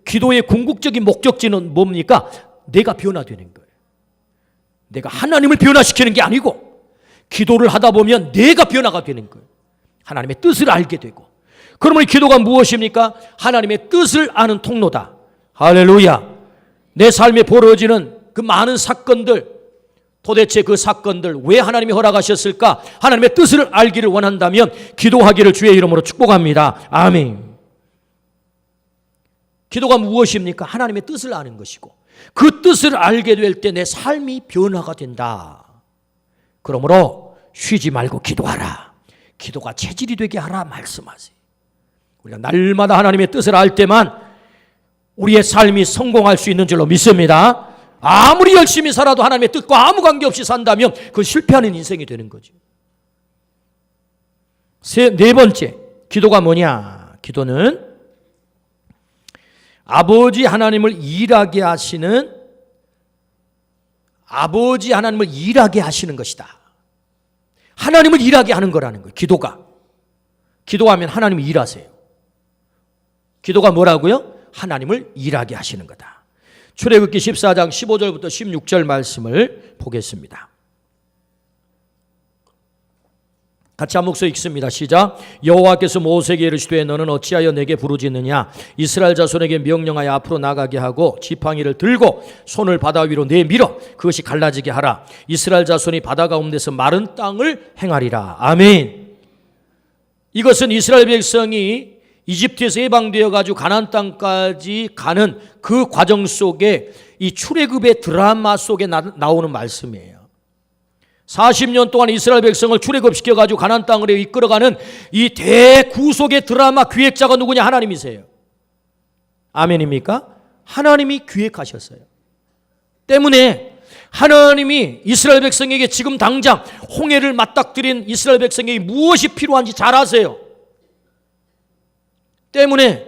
기도의 궁극적인 목적지는 뭡니까? 내가 변화되는 거예요. 내가 하나님을 변화시키는 게 아니고 기도를 하다 보면 내가 변화가 되는 거예요. 하나님의 뜻을 알게 되고. 그러면 기도가 무엇입니까? 하나님의 뜻을 아는 통로다. 할렐루야. 내 삶에 벌어지는 그 많은 사건들, 도대체 그 사건들 왜 하나님이 허락하셨을까? 하나님의 뜻을 알기를 원한다면 기도하기를 주의 이름으로 축복합니다. 아멘. 기도가 무엇입니까? 하나님의 뜻을 아는 것이고, 그 뜻을 알게 될 때 내 삶이 변화가 된다. 그러므로 쉬지 말고 기도하라. 기도가 체질이 되게 하라 말씀하세요. 우리가 날마다 하나님의 뜻을 알 때만 우리의 삶이 성공할 수 있는 줄로 믿습니다. 아무리 열심히 살아도 하나님의 뜻과 아무 관계없이 산다면 그건 실패하는 인생이 되는 거죠. 네 번째, 기도가 뭐냐? 기도는 아버지 하나님을 일하게 하시는 것이다. 하나님을 일하게 하는 거라는 거예요. 기도하면 하나님이 일하세요. 기도가 뭐라고요? 하나님을 일하게 하시는 거다. 출애굽기 14장 15절부터 16절 말씀을 보겠습니다. 같이 한 목소리 읽습니다. 시작. 여호와께서 모세에게 이르시되 너는 어찌하여 내게 부르짖느냐. 이스라엘 자손에게 명령하여 앞으로 나가게 하고 지팡이를 들고 손을 바다 위로 내밀어 그것이 갈라지게 하라. 이스라엘 자손이 바다 가운데서 마른 땅을 행하리라. 아멘. 이것은 이스라엘 백성이 이집트에서 해방되어 가지고 가나안 땅까지 가는 그 과정 속에 이 출애굽의 드라마 속에 나오는 말씀이에요. 40년 동안 이스라엘 백성을 출애굽시켜 가지고 가나안 땅으로 이끌어가는 이 대구속의 드라마 기획자가 누구냐? 하나님이세요. 아멘입니까? 하나님이 기획하셨어요. 때문에 하나님이 이스라엘 백성에게 지금 당장 홍해를 맞닥뜨린 이스라엘 백성에게 무엇이 필요한지 잘 아세요. 때문에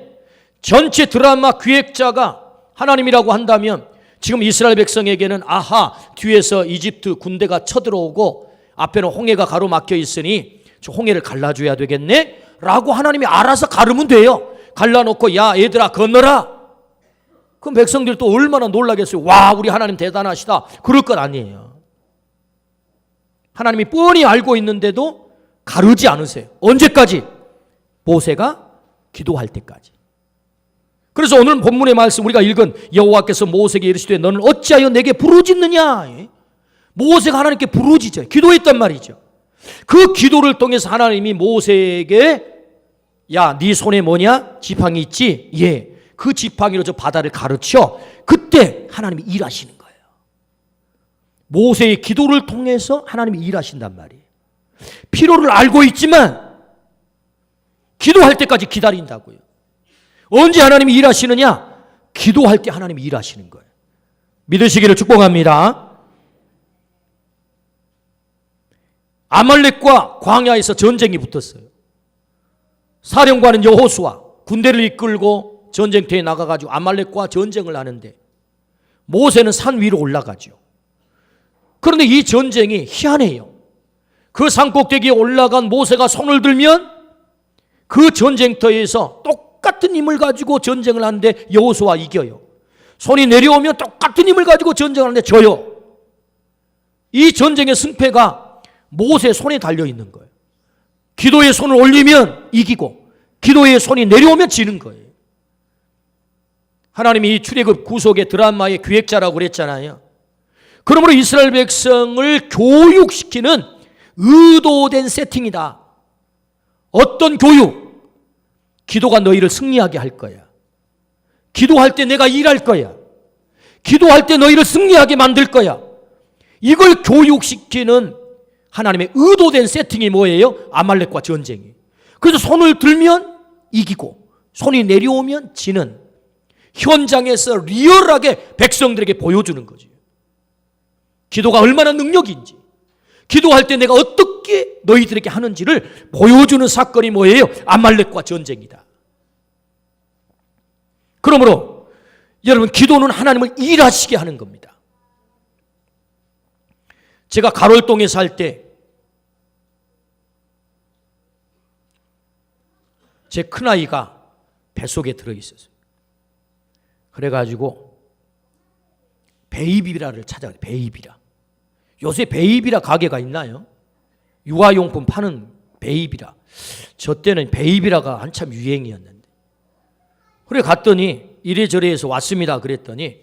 전체 드라마 기획자가 하나님이라고 한다면 지금 이스라엘 백성에게는 아하, 뒤에서 이집트 군대가 쳐들어오고 앞에는 홍해가 가로막혀 있으니 저 홍해를 갈라줘야 되겠네 라고 하나님이 알아서 가르면 돼요. 갈라놓고 야 얘들아 건너라. 그럼 백성들이 또 얼마나 놀라겠어요. 와 우리 하나님 대단하시다 그럴 것 아니에요. 하나님이 뻔히 알고 있는데도 가르지 않으세요. 언제까지? 모세가 기도할 때까지. 그래서 오늘 본문의 말씀 우리가 읽은 여호와께서 모세에게 이르시되 너는 어찌하여 내게 부르짖느냐. 모세가 하나님께 부르짖어요. 기도했단 말이죠. 그 기도를 통해서 하나님이 모세에게 야 네 손에 뭐냐? 지팡이 있지? 예. 그 지팡이로 저 바다를 가르쳐. 그때 하나님이 일하시는 거예요. 모세의 기도를 통해서 하나님이 일하신단 말이에요. 필요를 알고 있지만 기도할 때까지 기다린다고요. 언제 하나님이 일하시느냐? 기도할 때 하나님이 일하시는 거예요. 믿으시기를 축복합니다. 아말렉과 광야에서 전쟁이 붙었어요. 사령관은 여호수아, 군대를 이끌고 전쟁터에 나가가지고 아말렉과 전쟁을 하는데 모세는 산 위로 올라가죠. 그런데 이 전쟁이 희한해요. 그 산꼭대기에 올라간 모세가 손을 들면 그 전쟁터에서 똑같은 힘을 가지고 전쟁을 하는데 여호수아 이겨요. 손이 내려오면 똑같은 힘을 가지고 전쟁을 하는데 져요. 이 전쟁의 승패가 모세 손에 달려 있는 거예요. 기도의 손을 올리면 이기고 기도의 손이 내려오면 지는 거예요. 하나님이 이 출애굽 구속의 드라마의 기획자라고 그랬잖아요. 그러므로 이스라엘 백성을 교육시키는 의도된 세팅이다. 어떤 교육? 기도가 너희를 승리하게 할 거야. 기도할 때 내가 일할 거야. 기도할 때 너희를 승리하게 만들 거야. 이걸 교육시키는 하나님의 의도된 세팅이 뭐예요? 아말렉과 전쟁이. 그래서 손을 들면 이기고 손이 내려오면 지는 현장에서 리얼하게 백성들에게 보여주는 거죠. 기도가 얼마나 능력인지, 기도할 때 내가 어떻게 너희들에게 하는지를 보여주는 사건이 뭐예요? 아말렉과 전쟁이다. 그러므로 여러분 기도는 하나님을 일하시게 하는 겁니다. 제가 가롤동에 살 때 제 큰아이가 뱃속에 들어있었어요. 그래가지고 베이비라를 찾아가요. 베이비라. 요새 베이비라 가게가 있나요? 유아용품 파는 베이비라. 저 때는 베이비라가 한참 유행이었는데. 그래 갔더니 이래저래 해서 왔습니다 그랬더니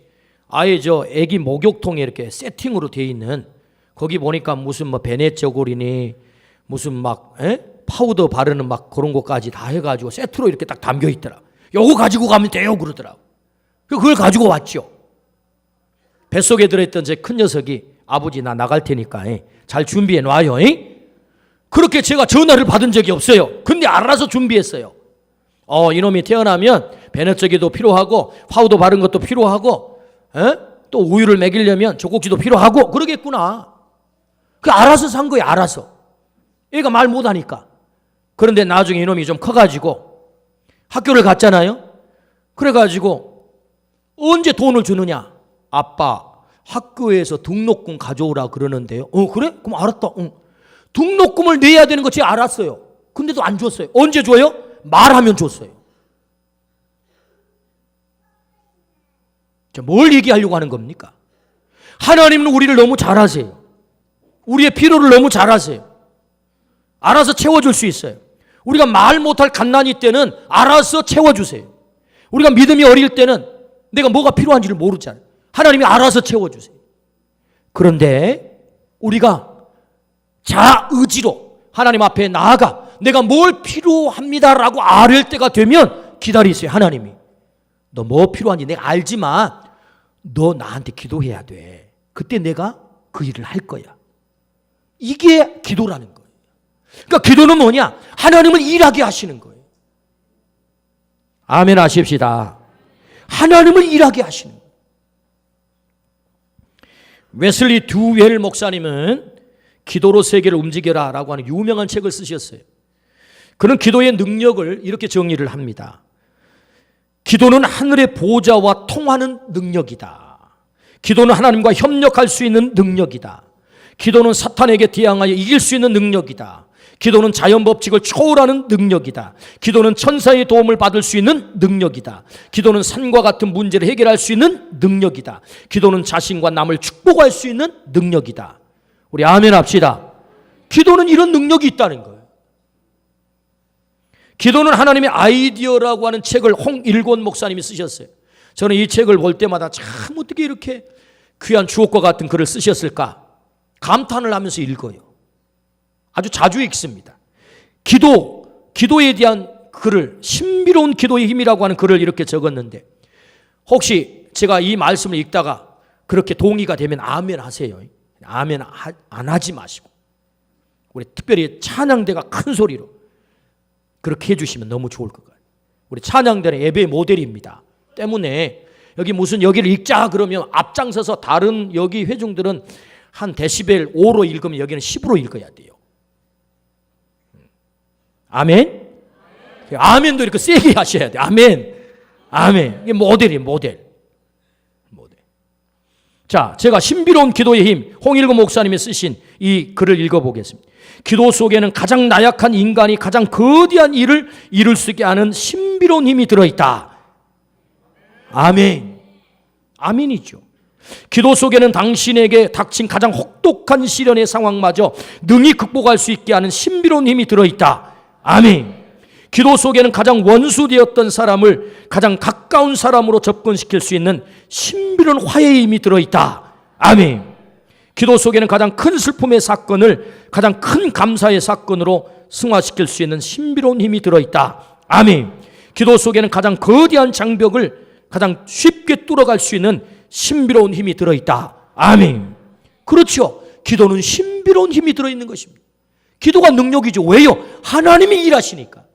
아예 저 애기 목욕통에 이렇게 세팅으로 돼 있는 거기 보니까 무슨 뭐 베네 저고리니 무슨 막 파우더 바르는 막 그런 것까지 다 해가지고 세트로 이렇게 딱 담겨 있더라. 요거 가지고 가면 돼요 그러더라고. 그걸 가지고 왔죠. 뱃속에 들어있던 제 큰 녀석이 아버지 나 나갈 테니까 잘 준비해 놔요. 그렇게 제가 전화를 받은 적이 없어요. 근데 알아서 준비했어요. 이놈이 태어나면 베네쩌기도 필요하고 파우더 바른 것도 필요하고 또 우유를 먹이려면 젖꼭지도 필요하고 그러겠구나. 그 알아서 산 거예요. 알아서. 얘가 말 못하니까. 그런데 나중에 이놈이 좀 커가지고 학교를 갔잖아요. 그래가지고 언제 돈을 주느냐. 아빠 학교에서 등록금 가져오라 그러는데요. 그래? 그럼 알았다. 등록금을 내야 되는 거 제가 알았어요. 근데도 안 줬어요. 언제 줘요? 말하면 줬어요. 뭘 얘기하려고 하는 겁니까? 하나님은 우리를 너무 잘 아세요. 우리의 필요를 너무 잘 아세요. 알아서 채워줄 수 있어요. 우리가 말 못할 갓난이 때는 알아서 채워주세요. 우리가 믿음이 어릴 때는 내가 뭐가 필요한지를 모르잖아요. 하나님이 알아서 채워주세요. 그런데 우리가 자의지로 하나님 앞에 나아가 내가 뭘 필요합니다라고 아뢰을 때가 되면 기다리세요. 하나님이 너 뭐 필요한지 내가 알지만 너 나한테 기도해야 돼. 그때 내가 그 일을 할 거야. 이게 기도라는 거예요. 그러니까 기도는 뭐냐? 하나님을 일하게 하시는 거예요. 아멘 하십시다. 하나님을 일하게 하시는 거예요. 웨슬리 듀웰 목사님은 기도로 세계를 움직여라 라고 하는 유명한 책을 쓰셨어요. 그는 기도의 능력을 이렇게 정리를 합니다. 기도는 하늘의 보좌와 통하는 능력이다. 기도는 하나님과 협력할 수 있는 능력이다. 기도는 사탄에게 대항하여 이길 수 있는 능력이다. 기도는 자연 법칙을 초월하는 능력이다. 기도는 천사의 도움을 받을 수 있는 능력이다. 기도는 산과 같은 문제를 해결할 수 있는 능력이다. 기도는 자신과 남을 축복할 수 있는 능력이다. 우리 아멘 합시다. 기도는 이런 능력이 있다는 거예요. 기도는 하나님의 아이디어라고 하는 책을 홍일권 목사님이 쓰셨어요. 저는 이 책을 볼 때마다 참 어떻게 이렇게 귀한 주옥과 같은 글을 쓰셨을까 감탄을 하면서 읽어요. 아주 자주 읽습니다. 기도에 대한 글을, 신비로운 기도의 힘이라고 하는 글을 이렇게 적었는데, 혹시 제가 이 말씀을 읽다가 그렇게 동의가 되면 아멘 하세요. 아멘 안 하지 마시고, 우리 특별히 찬양대가 큰 소리로 그렇게 해주시면 너무 좋을 것 같아요. 우리 찬양대는 예배 모델입니다. 때문에 여기 무슨 여기를 읽자 그러면 앞장서서 다른 여기 회중들은 한 데시벨 5로 읽으면 여기는 10으로 읽어야 돼요. 아멘? 아멘도 이렇게 세게 하셔야 돼요. 아멘. 아멘. 이게 모델이에요, 모델. 자, 제가 신비로운 기도의 힘, 홍일권 목사님이 쓰신 이 글을 읽어보겠습니다. 기도 속에는 가장 나약한 인간이 가장 거대한 일을 이룰 수 있게 하는 신비로운 힘이 들어있다. 아멘. 아멘이죠. 기도 속에는 당신에게 닥친 가장 혹독한 시련의 상황마저 능히 극복할 수 있게 하는 신비로운 힘이 들어있다. 아멘. 기도 속에는 가장 원수되었던 사람을 가장 가까운 사람으로 접근시킬 수 있는 신비로운 화해의 힘이 들어있다. 아멘. 기도 속에는 가장 큰 슬픔의 사건을 가장 큰 감사의 사건으로 승화시킬 수 있는 신비로운 힘이 들어있다. 아멘. 기도 속에는 가장 거대한 장벽을 가장 쉽게 뚫어갈 수 있는 신비로운 힘이 들어있다. 아멘. 그렇죠. 기도는 신비로운 힘이 들어있는 것입니다. 기도가 능력이죠. 왜요? 하나님이 일하시니까.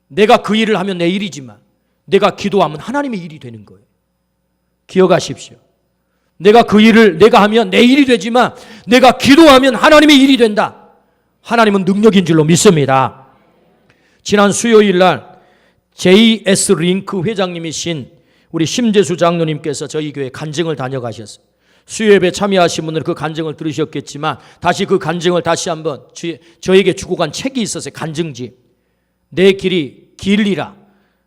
내가 그 일을 하면 내 일이지만 내가 기도하면 하나님의 일이 되는 거예요. 기억하십시오. 내가 그 일을 내가 하면 내 일이 되지만 내가 기도하면 하나님의 일이 된다. 하나님은 능력인 줄로 믿습니다. 지난 수요일 날 J.S. 링크 회장님이신 우리 심재수 장로님께서 저희 교회 간증을 다녀가셨어요. 수요예배 참여하신 분들은 그 간증을 들으셨겠지만 다시 그 간증을 다시 한번 저에게 주고 간 책이 있었어요. 간증지. 내 길이 길리라,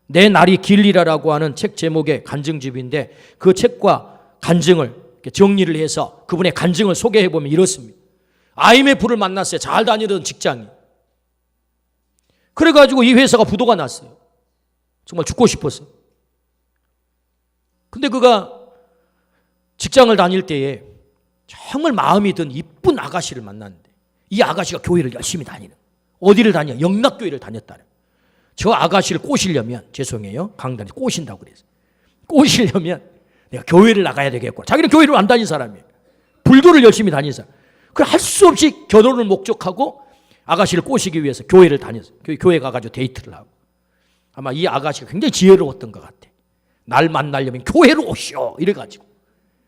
내 날이 길리라라고 하는 책 제목의 간증집인데 그 책과 간증을 정리를 해서 그분의 간증을 소개해보면 이렇습니다. IMF를 만났어요. 잘 다니던 직장이. 그래가지고 이 회사가 부도가 났어요. 정말 죽고 싶었어요. 근데 그가 직장을 다닐 때에 정말 마음이 든 이쁜 아가씨를 만났는데 이 아가씨가 교회를 열심히 다니는, 어디를 다녀? 영락교회를 다녔다는. 저 아가씨를 꼬시려면, 죄송해요, 강단에 꼬신다고 그래서, 꼬시려면 내가 교회를 나가야 되겠고, 자기는 교회를 안 다닌 사람이에요. 불교를 열심히 다닌 사람. 그래 할 수 없이 결혼을 목적하고 아가씨를 꼬시기 위해서 교회를 다녔어요. 교회 가가지고 데이트를 하고. 아마 이 아가씨가 굉장히 지혜로웠던 것 같아. 날 만나려면 교회로 오시오 이래가지고.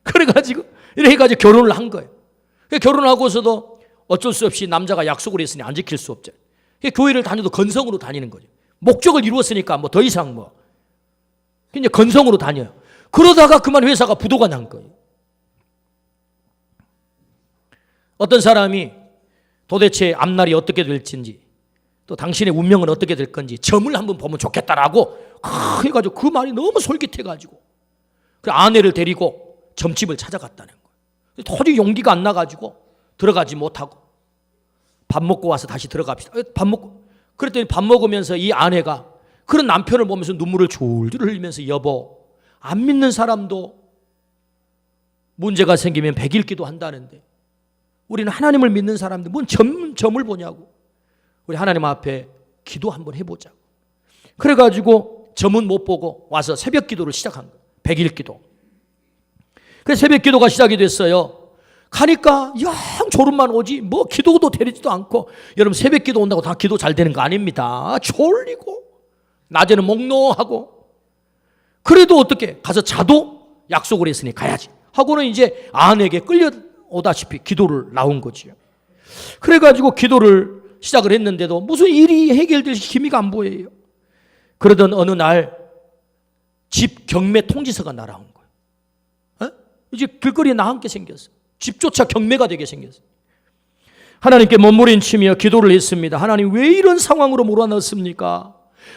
그래가지고 이렇게 해가지고 결혼을 한 거예요. 결혼하고서도 어쩔 수 없이 남자가 약속을 했으니 안 지킬 수 없잖아요. 교회를 다녀도 건성으로 다니는 거죠. 목적을 이루었으니까 뭐 더 이상 뭐 그냥 건성으로 다녀요. 그러다가 그만 회사가 부도가 난 거예요. 어떤 사람이 도대체 앞날이 어떻게 될지, 또 당신의 운명은 어떻게 될 건지 점을 한번 보면 좋겠다라고 해가지고 그 말이 너무 솔깃해가지고 그 아내를 데리고 점집을 찾아갔다는 거예요. 도저히 용기가 안 나가지고 들어가지 못하고 밥 먹고 와서 다시 들어갑시다. 밥 먹고 그랬더니 밥 먹으면서 이 아내가 그런 남편을 보면서 눈물을 줄줄 흘리면서 여보, 안 믿는 사람도 문제가 생기면 100일 기도한다는데 우리는 하나님을 믿는 사람들 뭔 점을 보냐고. 우리 하나님 앞에 기도 한번 해보자고. 그래가지고 점은 못 보고 와서 새벽 기도를 시작한 거예요. 100일 기도. 그래서 새벽 기도가 시작이 됐어요. 가니까 영 졸음만 오지 뭐 기도도 되지도 않고. 여러분 새벽 기도 온다고 다 기도 잘 되는 거 아닙니다. 졸리고 낮에는 몽롱하고. 그래도 어떻게 가서 자도 약속을 했으니 가야지 하고는 이제 아내에게 끌려오다시피 기도를 나온 거지요. 그래가지고 기도를 시작을 했는데도 무슨 일이 해결될 기미가 안 보여요. 그러던 어느 날 집 경매 통지서가 날아온 거예요. 이제 길거리에 나앉게 생겼어. 집조차 경매가 되게 생겼어. 하나님께 몸부림치며 기도를 했습니다. 하나님 왜 이런 상황으로 몰아넣습니까?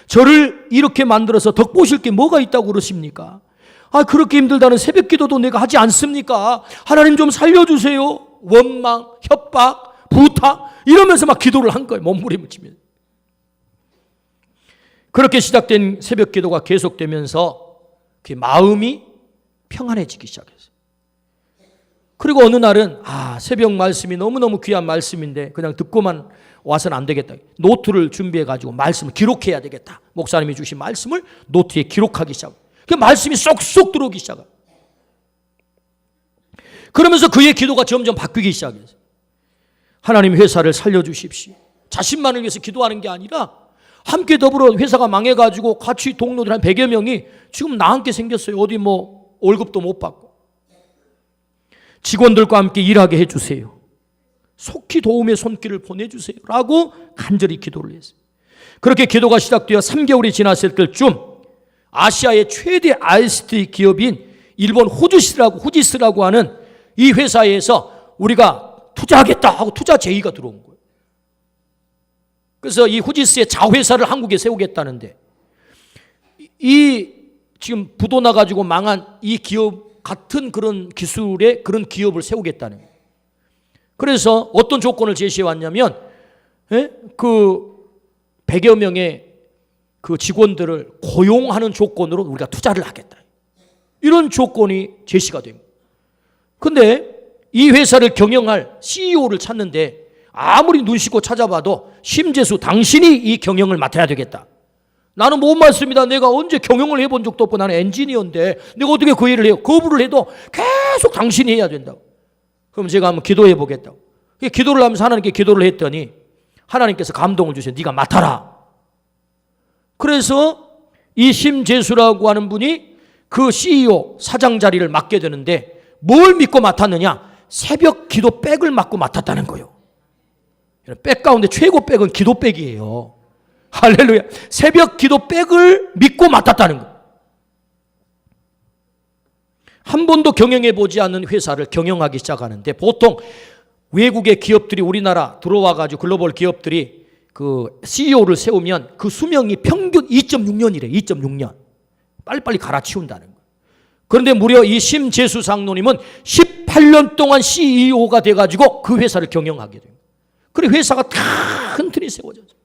저를 이렇게 만들어서 덕보실 게 뭐가 있다고 그러십니까? 그렇게 힘들다는 새벽 기도도 내가 하지 않습니까? 하나님 좀 살려주세요. 원망, 협박, 부탁 이러면서 막 기도를 한 거예요. 몸부림치면서. 그렇게 시작된 새벽 기도가 계속되면서 그 마음이 평안해지기 시작했어요. 그리고 어느 날은 새벽 말씀이 너무너무 귀한 말씀인데 그냥 듣고만 와서는 안 되겠다. 노트를 준비해가지고 말씀을 기록해야 되겠다. 목사님이 주신 말씀을 노트에 기록하기 시작해요. 그 말씀이 쏙쏙 들어오기 시작해요. 그러면서 그의 기도가 점점 바뀌기 시작했어요. 하나님 회사를 살려주십시오. 자신만을 위해서 기도하는 게 아니라 함께 더불어 회사가 망해가지고 같이 동료들 한 100여 명이 지금 나앉게 생겼어요. 어디 뭐 월급도 못 받고. 직원들과 함께 일하게 해주세요. 속히 도움의 손길을 보내주세요. 라고 간절히 기도를 했어요. 그렇게 기도가 시작되어 3개월이 지났을 때쯤 아시아의 최대 ICT 기업인 일본 후지스라고 하는 이 회사에서 우리가 투자하겠다 하고 투자 제의가 들어온 거예요. 그래서 이 후지스의 자회사를 한국에 세우겠다는데 이 지금 부도 나가지고 망한 이 기업 같은 그런 기술의 그런 기업을 세우겠다는 거예요. 그래서 어떤 조건을 제시해 왔냐면 그 100여 명의 그 직원들을 고용하는 조건으로 우리가 투자를 하겠다. 이런 조건이 제시가 된 거예요. 그런데 이 회사를 경영할 CEO를 찾는데 아무리 눈 씻고 찾아봐도 심재수 당신이 이 경영을 맡아야 되겠다. 나는 못 맡습니다. 내가 언제 경영을 해본 적도 없고 나는 엔지니어인데 내가 어떻게 그 일을 해요? 거부를 해도 계속 당신이 해야 된다고. 그럼 제가 한번 기도해 보겠다고. 기도를 하면서 하나님께 기도를 했더니 하나님께서 감동을 주셔서 네가 맡아라. 그래서 이 심재수라고 하는 분이 그 CEO 사장 자리를 맡게 되는데 뭘 믿고 맡았느냐? 새벽 기도 백을 맡고 맡았다는 거예요. 백 가운데 최고 백은 기도 백이에요. 할렐루야. 새벽 기도 백을 믿고 맡았다는 거예요. 한 번도 경영해 보지 않는 회사를 경영하기 시작하는데 보통 외국의 기업들이 우리나라 들어와가지고 글로벌 기업들이 그 CEO를 세우면 그 수명이 평균 2.6년이래. 2.6년. 빨리빨리 갈아치운다는 거예요. 그런데 무려 이 심재수 장로님은 18년 동안 CEO가 돼가지고 그 회사를 경영하게 돼요. 그래 회사가 큰 틀이 세워졌어요.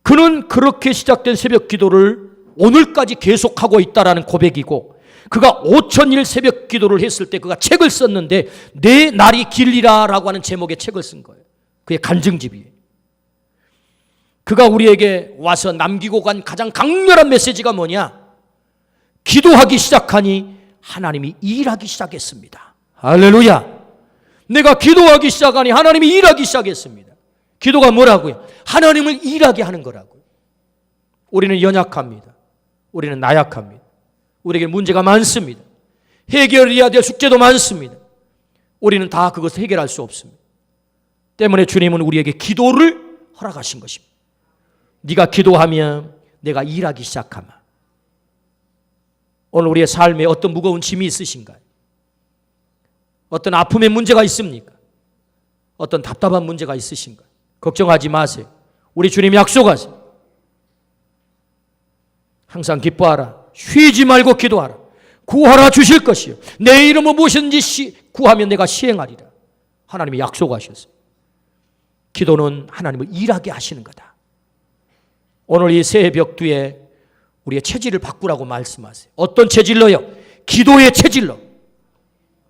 그는 그렇게 시작된 새벽 기도를 오늘까지 계속하고 있다라는 고백이고 그가 5,000일 새벽 기도를 했을 때 그가 책을 썼는데 내 날이 길리라라고 하는 제목의 책을 쓴 거예요. 그의 간증집이에요. 그가 우리에게 와서 남기고 간 가장 강렬한 메시지가 뭐냐? 기도하기 시작하니 하나님이 일하기 시작했습니다. 할렐루야. 내가 기도하기 시작하니 하나님이 일하기 시작했습니다. 기도가 뭐라고요? 하나님을 일하게 하는 거라고요. 우리는 연약합니다. 우리는 나약합니다. 우리에게 문제가 많습니다. 해결해야 될 숙제도 많습니다. 우리는 다 그것을 해결할 수 없습니다. 때문에 주님은 우리에게 기도를 허락하신 것입니다. 네가 기도하면 내가 일하기 시작하마. 오늘 우리의 삶에 어떤 무거운 짐이 있으신가요? 어떤 아픔의 문제가 있습니까? 어떤 답답한 문제가 있으신가요? 걱정하지 마세요. 우리 주님이 약속하세요. 항상 기뻐하라. 쉬지 말고 기도하라. 구하라 주실 것이요 내 이름으로 무엇이든지 구하면 내가 시행하리라. 하나님이 약속하셨어요. 기도는 하나님을 일하게 하시는 거다. 오늘 이 새해 벽두에 우리의 체질을 바꾸라고 말씀하세요. 어떤 체질로요? 기도의 체질로.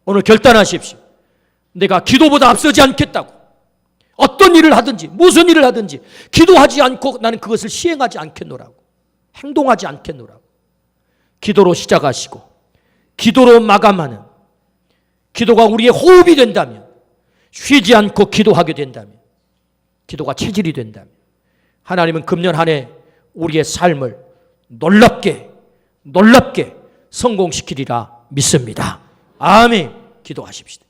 오늘 결단하십시오. 내가 기도보다 앞서지 않겠다고. 어떤 일을 하든지 무슨 일을 하든지 기도하지 않고 나는 그것을 시행하지 않겠노라고. 행동하지 않겠노라고. 기도로 시작하시고 기도로 마감하는, 기도가 우리의 호흡이 된다면, 쉬지 않고 기도하게 된다면, 기도가 체질이 된다면 하나님은 금년 한 해 우리의 삶을 놀랍게 성공시키리라 믿습니다. 아멘. 기도하십시다.